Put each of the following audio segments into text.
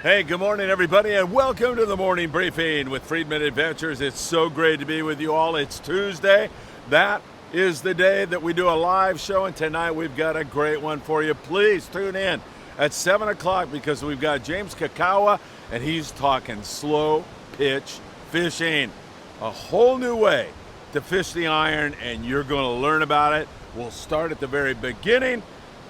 Hey, good morning, everybody, and welcome to the morning briefing with Friedman Adventures. It's so great to be with you all. It's Tuesday. That is the day that we do a live show, and tonight we've got a great one for you. Please tune in at 7 o'clock because we've got James Kakawa, and he's talking slow pitch fishing. A whole new way to fish the iron, and you're going to learn about it. We'll start at the very beginning,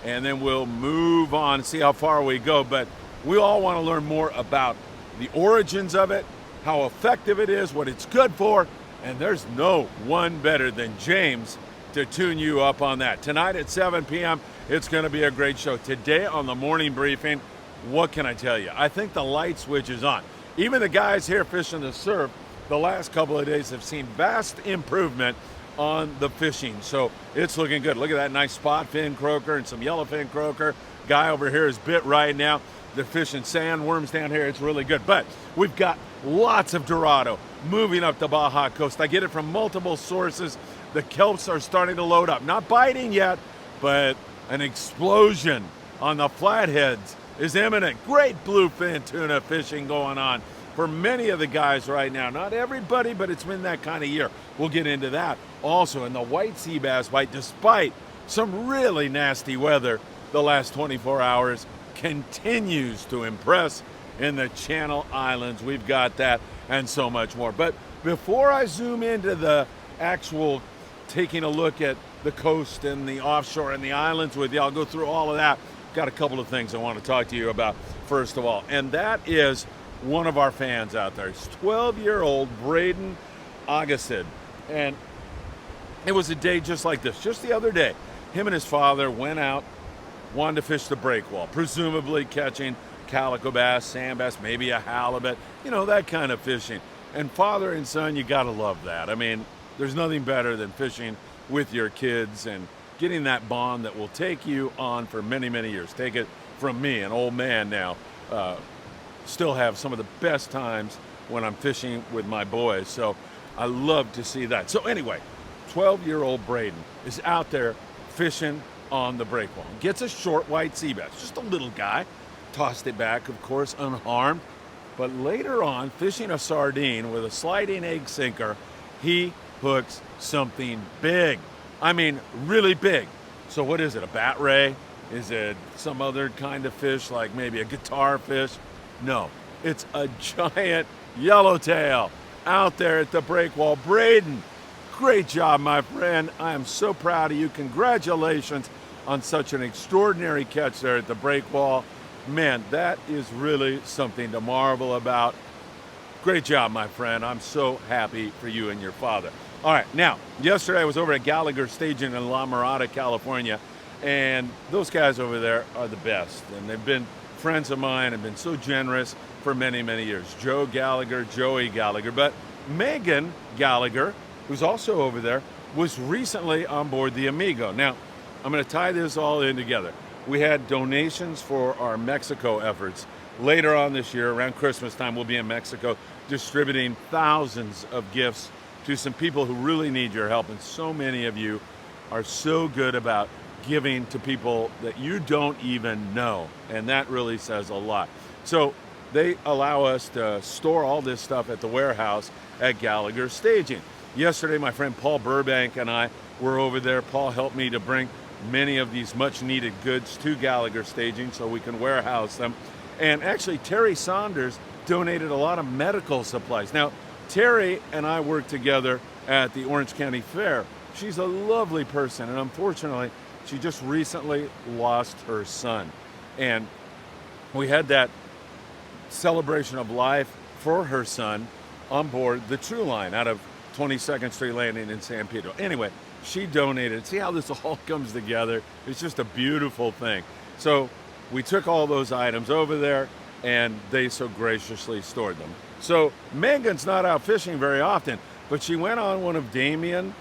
and then we'll move on, see how far we go. But we all want to learn more about the origins of it, how effective it is, what it's good for, and there's no one better than James to tune you up on that. Tonight at 7 p.m., it's going to be a great show. Today on the morning briefing, what can I tell you? I think the light switch is on. Even the guys here fishing the surf the last couple of days have seen vast improvement on the fishing. So it's looking good. Look at that nice spot fin croaker and some yellowfin croaker. Guy over here is bit right now. They're fishing sandworms down here. It's really good. But we've got lots of Dorado moving up the Baja coast. I get it from multiple sources. The kelps are starting to load up. Not biting yet, but an explosion on the flatheads is imminent. Great bluefin tuna fishing going on for many of the guys right now. Not everybody, but it's been that kind of year. We'll get into that. Also, in the white sea bass bite, despite some really nasty weather the last 24 hours, continues to impress in the Channel Islands. We've got that and so much more. But before I zoom into the actual taking a look at the coast and the offshore and the islands with you, I'll go through all of that. Got a couple of things I want to talk to you about first of all, and that is one of our fans out there. It's 12-year-old Braden Augustin, and it was a day just like this. Just the other day, him and his father went out, wanted to fish the breakwall, presumably catching calico bass, sand bass, maybe a halibut, that kind of fishing. And father and son, you gotta love that. I mean, there's nothing better than fishing with your kids and getting that bond that will take you on for many, many years. Take it from me, an old man now, still have some of the best times when I'm fishing with my boys. So I love to see that. So anyway, 12-year-old Braden is out there fishing on the breakwall. Gets a short white sea bass, just a little guy. Tossed it back, of course, unharmed. But later on, fishing a sardine with a sliding egg sinker, he hooks something big. I mean, really big. So what is it, a bat ray? Is it some other kind of fish, like maybe a guitar fish? No, it's a giant yellowtail out there at the breakwall. Braden, great job, my friend. I am so proud of you. Congratulations on such an extraordinary catch there at the breakwall. Man, that is really something to marvel about. Great job, my friend. I'm so happy for you and your father. All right, now, yesterday I was over at Gallagher Staging in La Mirada, California, and those guys over there are the best. And they've been friends of mine and been so generous for many, many years. Joe Gallagher, Joey Gallagher, but Megan Gallagher, who's also over there, was recently on board the Amigo. Now, I'm going to tie this all in together. We had donations for our Mexico efforts. Later on this year, around Christmas time, we'll be in Mexico distributing thousands of gifts to some people who really need your help. And so many of you are so good about giving to people that you don't even know. And that really says a lot. So they allow us to store all this stuff at the warehouse at Gallagher Staging. Yesterday, my friend Paul Burbank and I were over there. Paul helped me to bring many of these much needed goods to Gallagher Staging so we can warehouse them. And actually, Terry Saunders donated a lot of medical supplies. Now, Terry and I work together at the Orange County Fair. She's a lovely person, and unfortunately, she just recently lost her son. And we had that celebration of life for her son on board the True Line out of 22nd Street Landing in San Pedro. Anyway, she donated. See how this all comes together? It's just a beautiful thing. So we took all those items over there, and they so graciously stored them. So Megan's not out fishing very often, but she went on one of Damien's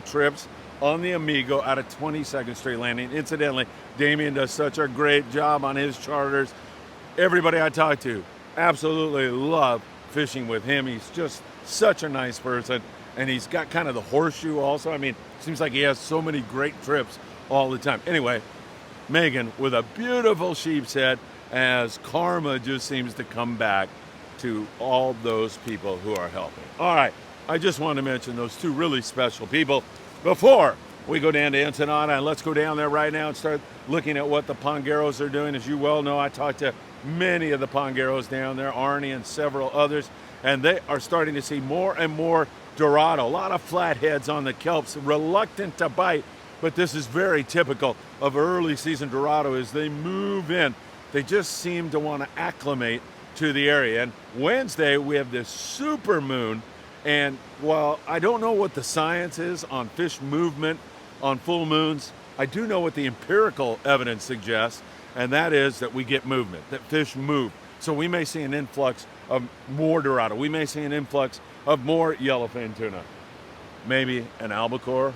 trips on the Amigo out of 22nd Street Landing. Incidentally, Damien does such a great job on his charters. Everybody I talk to absolutely love fishing with him. He's just such a nice person, and he's got kind of the horseshoe also. I mean, seems like he has so many great trips all the time. Anyway, Megan with a beautiful sheep's head as karma just seems to come back to all those people who are helping. All right, I just want to mention those two really special people before we go down to Ensenada, and let's go down there right now and start looking at what the Pongueros are doing. As you well know, I talked to many of the Pongueros down there, Arnie and several others, and they are starting to see more and more Dorado. A lot of flatheads on the kelps, reluctant to bite, but this is very typical of early season Dorado. As they move in, they just seem to want to acclimate to the area. And Wednesday, we have this super moon, and while I don't know what the science is on fish movement on full moons, I do know what the empirical evidence suggests, and that is that we get movement, that fish move. So we may see an influx of more Dorado. We may see an influx of more yellowfin tuna. Maybe an albacore,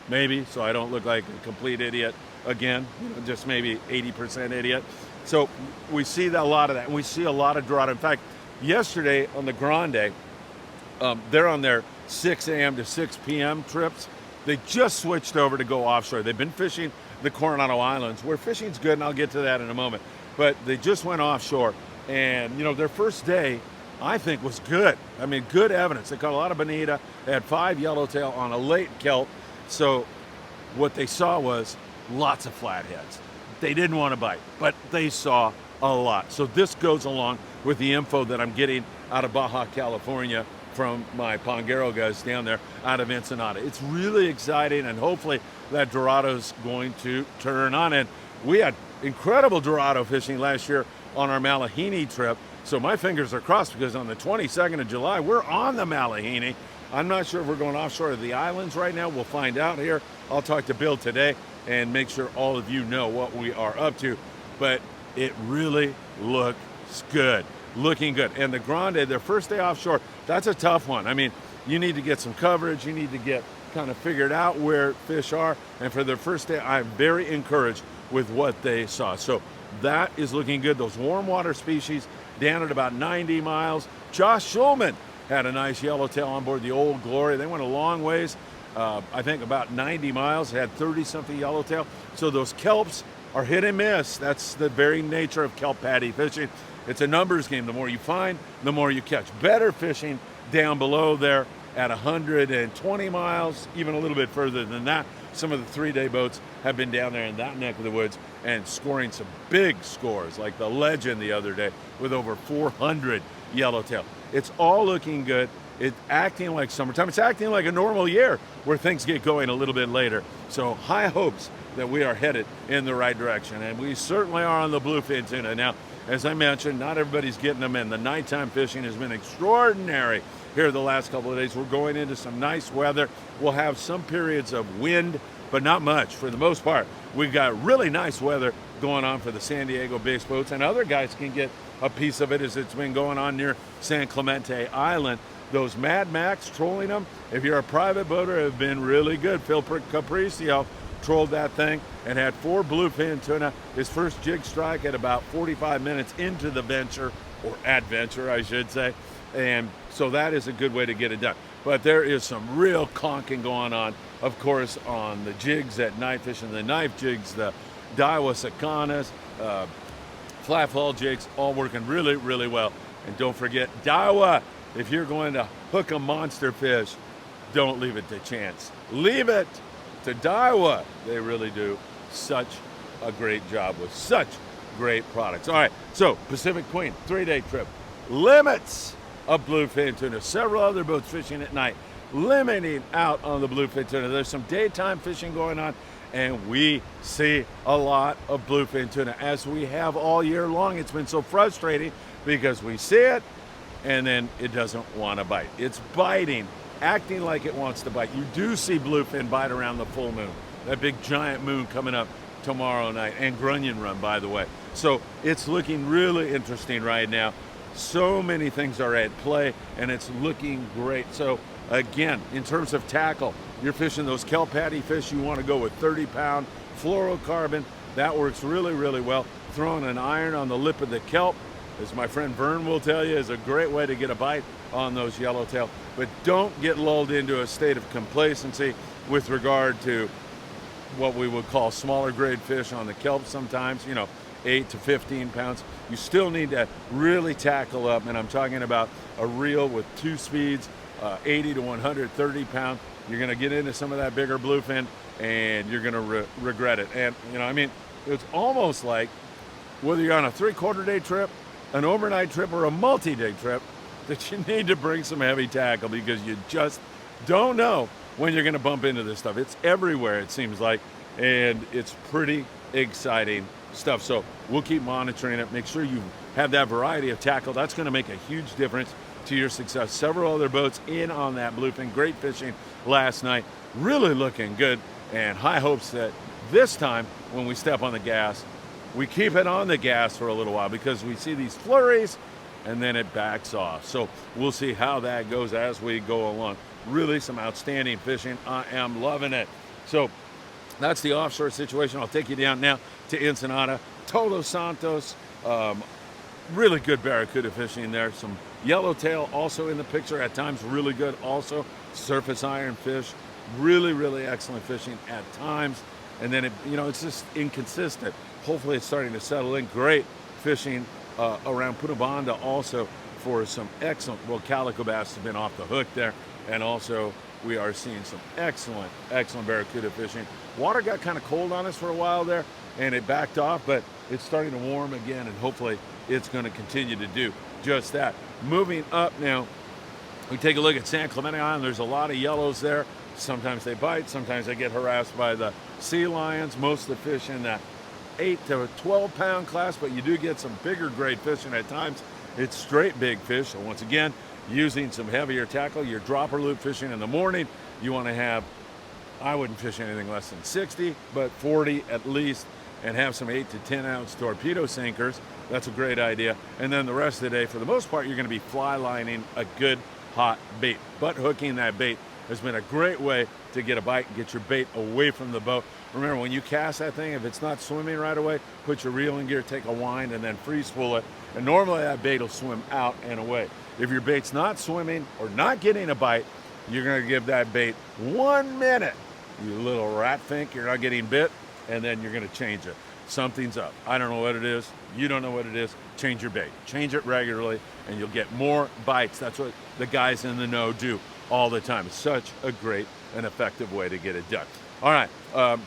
maybe, so I don't look like a complete idiot again, just maybe 80% idiot. So we see a lot of that, and we see a lot of Dorado. In fact, yesterday on the Grande, they're on their 6 a.m. to 6 p.m. trips. They just switched over to go offshore. They've been fishing the Coronado Islands, where fishing's good, and I'll get to that in a moment. But they just went offshore, and their first day, I think, was good. I mean, good evidence. They caught a lot of bonita. They had 5 yellowtail on a late kelp. So what they saw was lots of flatheads. They didn't want to bite, but they saw a lot. So this goes along with the info that I'm getting out of Baja California from my Ponguero guys down there out of Ensenada. It's really exciting, and hopefully that Dorado's going to turn on. And we had incredible Dorado fishing last year on our Mahi-mahi trip, so my fingers are crossed, because on the 22nd of July, we're on the Mahi-mahi. I'm not sure if we're going offshore to the islands right now. We'll find out here. I'll talk to Bill today and make sure all of you know what we are up to. But it really looks good, looking good. And the Grande, their first day offshore, that's a tough one. I mean, you need to get some coverage. You need to get kind of figured out where fish are. And for their first day, I'm very encouraged with what they saw. So that is looking good. Those warm water species down at about 90 miles. Josh Schulman had a nice yellowtail on board the Old Glory. They went a long ways, I think about 90 miles, had 30-something yellowtail. So those kelps are hit and miss. That's the very nature of kelp patty fishing. It's a numbers game. The more you find, the more you catch. Better fishing down below there at 120 miles, even a little bit further than that. Some of the 3-day boats have been down there in that neck of the woods and scoring some big scores, like the Legend the other day with over 400 yellowtail. It's all looking good. It's acting like summertime. It's acting like a normal year where things get going a little bit later. So high hopes that we are headed in the right direction. And we certainly are on the bluefin tuna. Now, as I mentioned, not everybody's getting them in. The nighttime fishing has been extraordinary here the last couple of days. We're going into some nice weather. We'll have some periods of wind, but not much. For the most part, we've got really nice weather going on for the San Diego-based boats, and other guys can get a piece of it as it's been going on near San Clemente Island. Those Mad Max trolling them, if you're a private boater, have been really good. Phil Capricio trolled that thing and had 4 bluefin tuna. His first jig strike at about 45 minutes into the venture, or adventure, I should say. And so that is a good way to get it done. But there is some real conking going on, of course, on the jigs at night, fishing the knife jigs, the Daiwa Sakanas, flat-fall jigs, all working really, really well. And don't forget, Daiwa, if you're going to hook a monster fish, don't leave it to chance. Leave it to Daiwa. They really do such a great job with such great products. All right, so Pacific Queen, 3-day trip. Limits of bluefin tuna. Several other boats fishing at night, limiting out on the bluefin tuna. There's some daytime fishing going on, and we see a lot of bluefin tuna, as we have all year long. It's been so frustrating because we see it, and then it doesn't want to bite. It's biting, acting like it wants to bite. You do see bluefin bite around the full moon, that big giant moon coming up tomorrow night, and Grunion Run, by the way. So it's looking really interesting right now. So many things are at play, and it's looking great. So again, in terms of tackle, you're fishing those kelp patty fish, you want to go with 30-pound fluorocarbon. That works really, really well. Throwing an iron on the lip of the kelp, as my friend Vern will tell you, is a great way to get a bite on those yellowtail. But don't get lulled into a state of complacency with regard to what we would call smaller grade fish on the kelp sometimes. 8 to 15 pounds. You still need to really tackle up, and I'm talking about a reel with 2 speeds, 80 to 130 pounds. You're gonna get into some of that bigger bluefin, and you're gonna regret it. And I mean, it's almost like whether you're on a 3/4 day trip, an overnight trip, or a multi-day trip, that you need to bring some heavy tackle, because you just don't know when you're gonna bump into this stuff. It's everywhere, it seems like, and it's pretty exciting stuff. So we'll keep monitoring it. Make sure you have that variety of tackle. That's gonna make a huge difference to your success. Several other boats in on that bluefin. Great fishing last night. Really looking good, and high hopes that this time when we step on the gas, we keep it on the gas for a little while, because we see these flurries and then it backs off. So we'll see how that goes as we go along. Really some outstanding fishing. I am loving it. So that's the offshore situation. I'll take you down now to Ensenada, todos, Santos. Really good barracuda fishing there. Some yellowtail also in the picture at times, really good also. Surface iron fish, really excellent fishing at times. And then it's just inconsistent. Hopefully it's starting to settle in. Great fishing around Punta Banda also for some excellent, well, calico bass have been off the hook there. And also we are seeing some excellent barracuda fishing. Water got kind of cold on us for a while there, and it backed off, but it's starting to warm again, and hopefully it's going to continue to do just that. Moving up now, we take a look at San Clemente Island. There's a lot of yellows there. Sometimes they bite, sometimes they get harassed by the sea lions. Most of the fish in that 8 to 12 pound class, but you do get some bigger grade fishing at times. It's straight big fish. So once again, using some heavier tackle, your dropper loop fishing in the morning, you want to have, I wouldn't fish anything less than 60, but 40 at least, and have some 8 to 10 ounce torpedo sinkers. That's a great idea. And then the rest of the day, for the most part, you're going to be fly lining a good hot bait. Butt hooking that bait has been a great way to get a bite and get your bait away from the boat. Remember, when you cast that thing, if it's not swimming right away, put your reel in gear, take a wind, and then free spool it. And normally that bait will swim out and away. If your bait's not swimming or not getting a bite, you're going to give that bait 1 minute. You little rat think you're not getting bit, and then you're going to change it. Something's up. I don't know what it is. You don't know what it is. Change your bait. Change it regularly, and you'll get more bites. That's what the guys in the know do all the time. It's such a great and effective way to get it done. All right,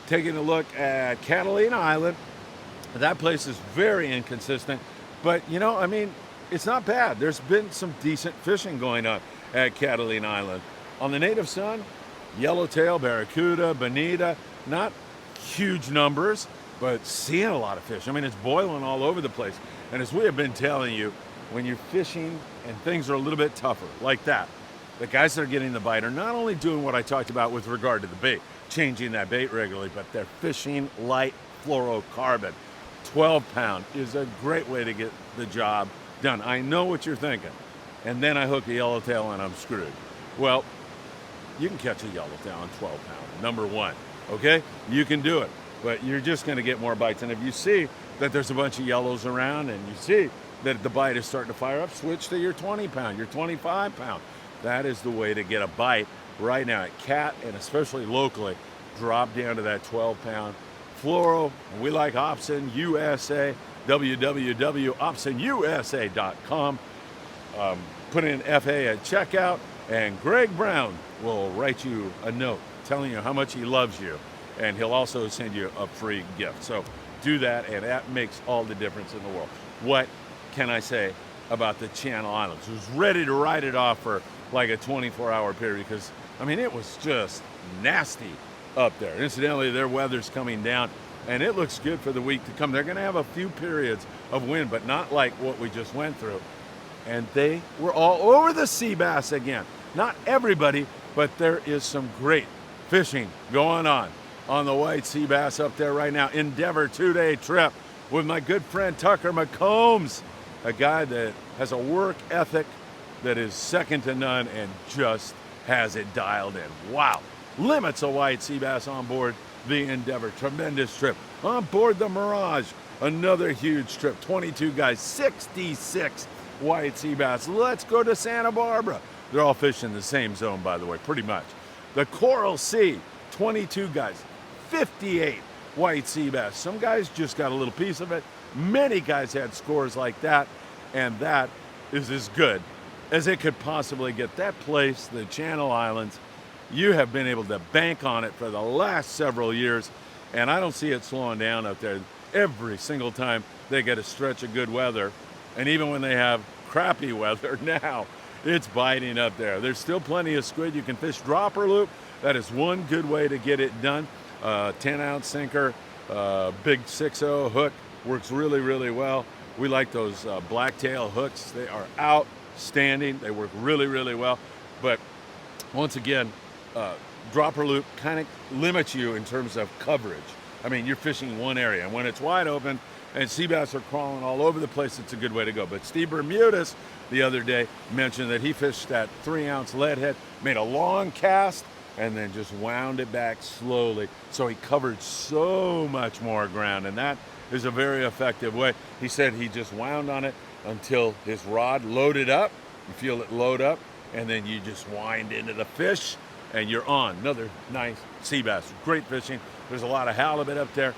taking a look at Catalina Island. That place is very inconsistent, but I mean, it's not bad. There's been some decent fishing going on at Catalina Island. On the native sun, yellowtail, barracuda, bonita, not huge numbers, but seeing a lot of fish. I mean, it's boiling all over the place. And as we have been telling you, when you're fishing and things are a little bit tougher, like that, the guys that are getting the bite are not only doing what I talked about with regard to the bait, changing that bait regularly, but they're fishing light fluorocarbon. 12 pound is a great way to get the job done. I know what you're thinking. And then I hook a yellowtail and I'm screwed. Well, you can catch a yellowtail on 12 pound, number one, okay? You can do it, but you're just gonna get more bites. And if you see that there's a bunch of yellows around and you see that the bite is starting to fire up, switch to your 20 pound, your 25 pound. That is the way to get a bite right now at Cat, and especially locally. Drop down to that 12 pound fluoro. We like Opson USA, www.opsonusa.com. Put in FA at checkout, and Greg Brown will write you a note telling you how much he loves you, and he'll also send you a free gift. So do that, and that makes all the difference in the world. What can I say about the Channel Islands? I was ready to write it off for like a 24-hour period, because I mean, it was just nasty up there. Incidentally, their weather's coming down, and it looks good for the week to come. They're going to have a few periods of wind, but not like what we just went through. And they were all over the sea bass again. Not everybody, but there is some great fishing going on the white sea bass up there right now. Endeavor 2-day trip with my good friend Tucker McCombs, a guy that has a work ethic that is second to none and just has it dialed in. Wow. Limits of white sea bass on board the Endeavor. Tremendous trip. On board the Mirage, another huge trip. 22 guys, 66 white sea bass. Let's go to Santa Barbara. They're all fishing the same zone, by the way, pretty much. The Coral Sea, 22 guys, 58 white sea bass. Some guys just got a little piece of it. Many guys had scores like that, and that is as good as it could possibly get. That place, the Channel Islands, you have been able to bank on it for the last several years, and I don't see it slowing down up there. Every single time they get a stretch of good weather, and even when they have crappy weather now, it's biting up there. There's still plenty of squid. You can fish dropper loop. That is one good way to get it done. 10-ounce sinker, big 6-0 hook works really, really well. We like those blacktail hooks. They are outstanding. They work really, really well. But once again, dropper loop kind of limits you in terms of coverage. I mean, you're fishing one area, and when it's wide open and sea bass are crawling all over the place, it's a good way to go. But Steve Bermudez the other day mentioned that he fished that 3-ounce lead head, made a long cast, and then just wound it back slowly. So he covered so much more ground, and that is a very effective way. He said he just wound on it until his rod loaded up. You feel it load up, and then you just wind into the fish, and you're on. Another nice sea bass. Great fishing. There's a lot of halibut up there.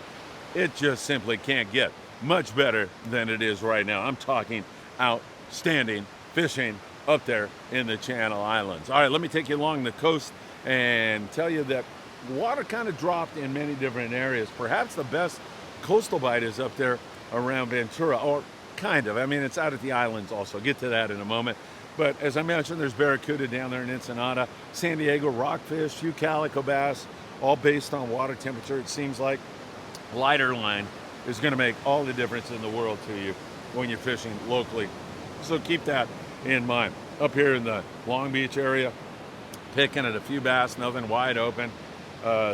It just simply can't get much better than it is right now. I'm talking outstanding fishing up there in the Channel Islands. All right, let me take you along the coast and tell you that water kind of dropped in many different areas. Perhaps the best coastal bite is up there around Ventura, or kind of. I mean, it's out at the islands also. Get to that in a moment. But as I mentioned, there's barracuda down there in Ensenada, San Diego, rockfish, few calico bass, all based on water temperature. It seems like lighter line is going to make all the difference in the world to you when you're fishing locally. So keep that in mind. Up here in the Long Beach area, picking at a few bass, nothing wide open.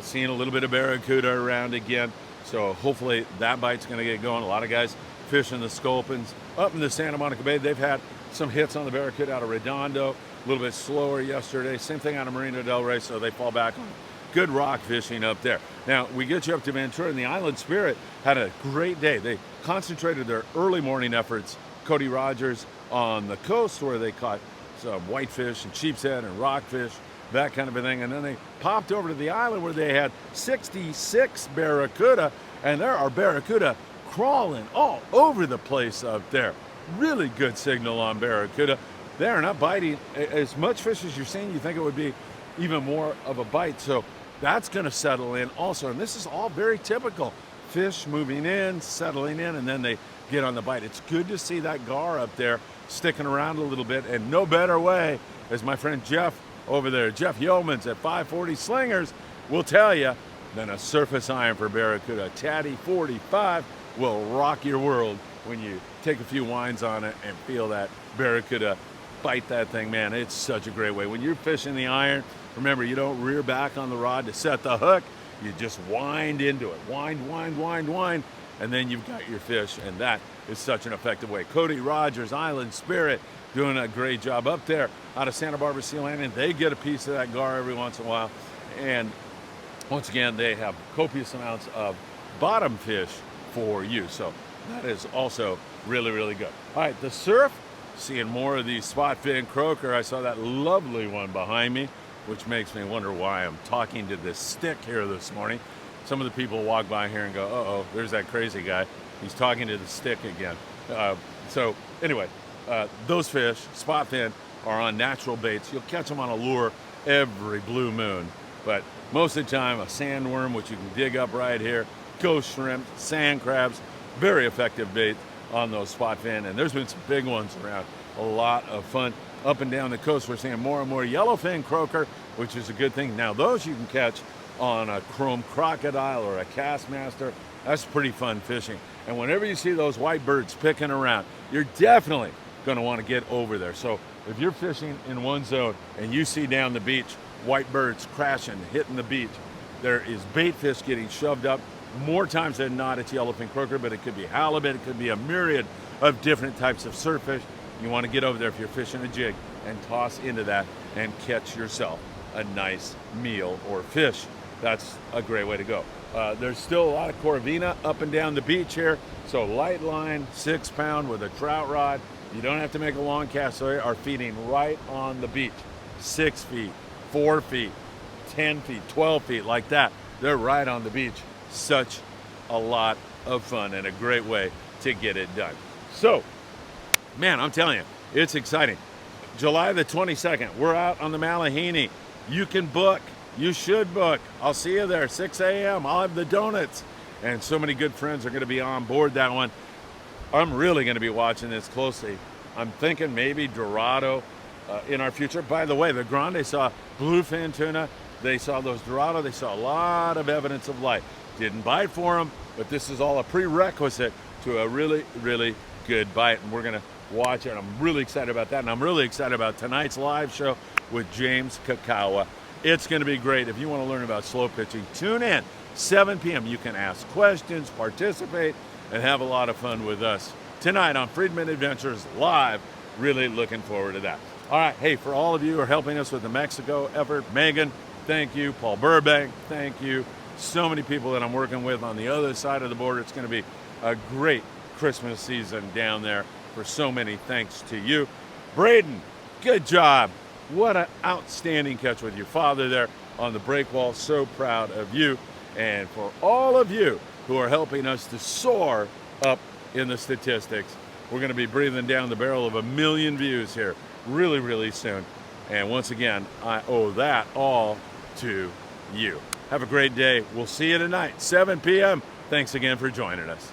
Seeing a little bit of barracuda around again. So hopefully that bite's going to get going. A lot of guys fishing the sculpins. Up in the Santa Monica Bay, they've had some hits on the barracuda out of Redondo. A little bit slower yesterday. Same thing out of Marina del Rey, so they fall back on good rock fishing up there. Now, we get you up to Ventura, and the Island Spirit had a great day. They concentrated their early morning efforts, Cody Rogers, on the coast where they caught some whitefish and sheepshead and rockfish, that kind of a thing. And then they popped over to the island where they had 66 barracuda, and there are barracuda crawling all over the place up there. Really good signal on barracuda. They are not biting as much fish as you're seeing. You think it would be even more of a bite. So that's going to settle in also. And this is all very typical. Fish moving in, settling in, and then they get on the bite. It's good to see that gar up there sticking around a little bit, and no better way, as my friend Jeff over there, Jeff Yeomans at 540 Slingers will tell you, than a surface iron for barracuda. Tatty 45 will rock your world when you take a few winds on it and feel that barracuda bite that thing. Man, it's such a great way. When you're fishing the iron, remember, you don't rear back on the rod to set the hook. You just wind into it. Wind, and then you've got your fish, and that is such an effective way. Cody Rogers, Island Spirit, doing a great job up there out of Santa Barbara Sea Landing. They get a piece of that gar every once in a while. And once again, they have copious amounts of bottom fish for you. So that is also really, really good. All right, the surf, seeing more of these spot fin croaker. I saw that lovely one behind me, which makes me wonder why I'm talking to this stick here this morning. Some of the people walk by here and go, uh-oh, there's that crazy guy. He's talking to the stick again. So anyway, those fish, spot fin, are on natural baits. You'll catch them on a lure every blue moon. But most of the time, a sandworm, which you can dig up right here, ghost shrimp, sand crabs, very effective bait on those spot fin. And there's been some big ones around. A lot of fun. Up and down the coast, we're seeing more and more yellowfin croaker, which is a good thing. Now, those you can catch on a chrome crocodile or a Castmaster. That's pretty fun fishing. And whenever you see those white birds picking around, you're definitely going to want to get over there. So if you're fishing in one zone and you see down the beach white birds crashing, hitting the beach, there is bait fish getting shoved up. More times than not, it's yellowfin croaker, but it could be halibut. It could be a myriad of different types of surf fish. You want to get over there if you're fishing a jig and toss into that and catch yourself a nice meal or fish. That's a great way to go. There's still a lot of corvina up and down the beach here. So light line, 6 pound with a trout rod. You don't have to make a long cast. So they are feeding right on the beach. 6 feet, 4 feet, 10 feet, 12 feet, like that. They're right on the beach. Such a lot of fun and a great way to get it done. So, man, I'm telling you, it's exciting. July the 22nd, we're out on the Mahi-mahi. You can book. You should book. I'll see you there, 6 a.m. I'll have the donuts. And so many good friends are going to be on board that one. I'm really going to be watching this closely. I'm thinking maybe Dorado in our future. By the way, the Grande saw bluefin tuna. They saw those Dorado. They saw a lot of evidence of life. Didn't bite for them, but this is all a prerequisite to a really, really good bite. And we're going to watch it. I'm really excited about that. And I'm really excited about tonight's live show with James Kakawa. It's going to be great. If you want to learn about slow pitching, tune in, 7 p.m. You can ask questions, participate, and have a lot of fun with us tonight on Friedman Adventures Live. Really looking forward to that. All right. Hey, for all of you who are helping us with the Mexico effort, Megan, thank you. Paul Burbank, thank you. So many people that I'm working with on the other side of the border. It's going to be a great Christmas season down there for so many. Thanks to you. Braden, good job. What an outstanding catch with your father there on the break wall. So proud of you. And for all of you who are helping us to soar up in the statistics, we're going to be breathing down the barrel of 1 million views here really, really soon. And once again, I owe that all to you. Have a great day. We'll see you tonight, 7 p.m. Thanks again for joining us.